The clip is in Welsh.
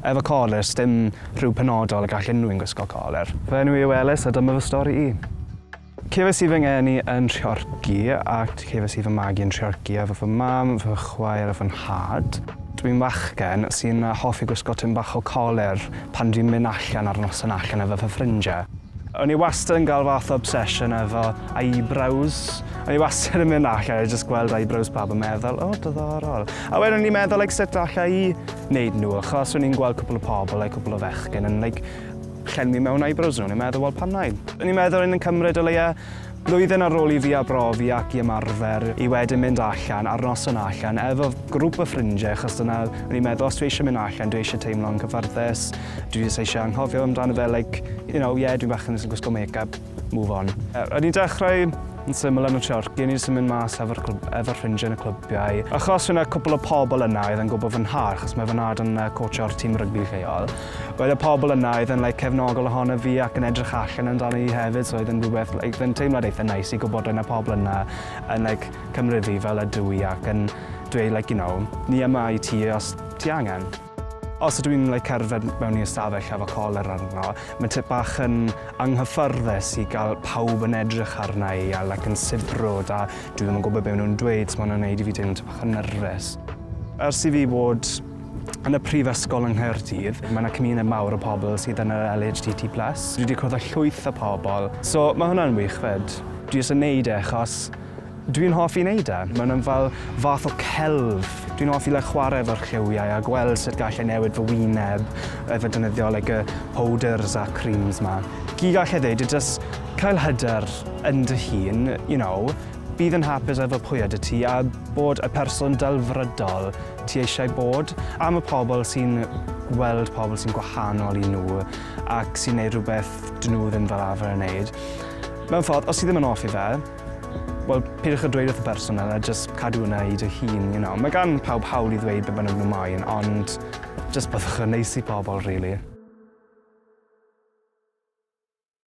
Efo colur, sdim rhyw penodol y gall unrhywun gwisgo colur. Fy enw Dyma Elis a dyma fy stori i. Cefais i fy ngeni yn Rhondda ac cefais i fy magu yn Rhondda efo fy mam, fy chwaer a fy nhad. Dwi'n fachgen sy'n hoffi gwisgo tym bach o colur pan dwi'n mynd allan ar noson allan efo fy ffrindiau. O'n i wastad yn cael fath o obsession efo eyebrows. O'n i wastad yn mynd allan a jyst gweld eyebrows pawb yn meddwl, o, diddorol. A wedyn o'n i'n meddwl, sut allan i wneud nhw, achos o'n i'n gweld cwbl o pobl, cwbl o fechgyn yn llenwi mewn eyebrows nhw. O'n i'n meddwl, wel, pam nain? O'n i'n meddwl o'n i'n cymryd o leia blwyddyn ar ôl i fi arbrofi ac i ymarfer i wedyn mynd allan ar noson allan efo grŵp o ffrindiau, achos dyna o'n i'n meddwl, os dwi eisiau mynd allan, dwi eisiau teimlo'n cyfforddus, dwi eisiau anghofio amdano fe, dwi'n bach yn gwisgo make-up, move on. O'n i'n dechrau yn syml yn y Rhondda, o'n i'n mynd mas efo'r ffrindiau yn y clwbiau. Achos yna cwpl o pobl yna oedd yn gwybod fy nhad, achos mae fy nhad yn coachio'r tîm rygbi lleol. Oedd y pobl yna oedd yn cefnogol ohono fi ac yn edrych allan amdano i hefyd, so oedd yn rhywbeth, yn teimlad eitha neis i gwybod oedd yna pobl yna yn cymryd fi fel ydw i ac yn dweud, ni yma i ti os ti angen. Os ydw i'n cerdded mewn i ystafell efo colur arno, mae tip bach yn anghyfforddus i gael pawb yn edrych arna i a yn sibrwd a dwi ddim yn gwybod be nhw'n dweud, so ma'n gwneud i fi deimlo'n tip bach yn nerfus. Ers i fi bod yn y prifysgol yng Nghaerdydd, mae yna cymuned mawr o pobl sydd yn yr LGBT+. Dwi wedi cwrdd â llwyth o pobl, so mae hwnna'n wych fyd. Dwi jyst yn neud achos dwi'n hoffi wneud e. Mae'n fel fath o celf. Dwi'n hoffi chwarae efo'r lliwiau a gweld sut gallai newid fy wyneb efo defnyddio y powders a creams ma. Gyd gallai ddeud yw jyst cael hyder yn dy hun, bydd yn hapus efo pwy ydw ti a bod y person delfrydol ti eisiau bod. Am y pobl sy'n gweld pobl sy'n gwahanol i nhw ac sy'n gwneud rhywbeth dyn nhw ddim fel arfer yn gwneud. Mewn ffordd, os ti ddim yn hoffi fe, wel, pidwch a dweud wrth y person yna, jyst cadw hwnna i dy hun, Mae gan pawb hawl i ddweud be bynnag nhw moyn, ond jyst byddwch yn neis i pobl, rili.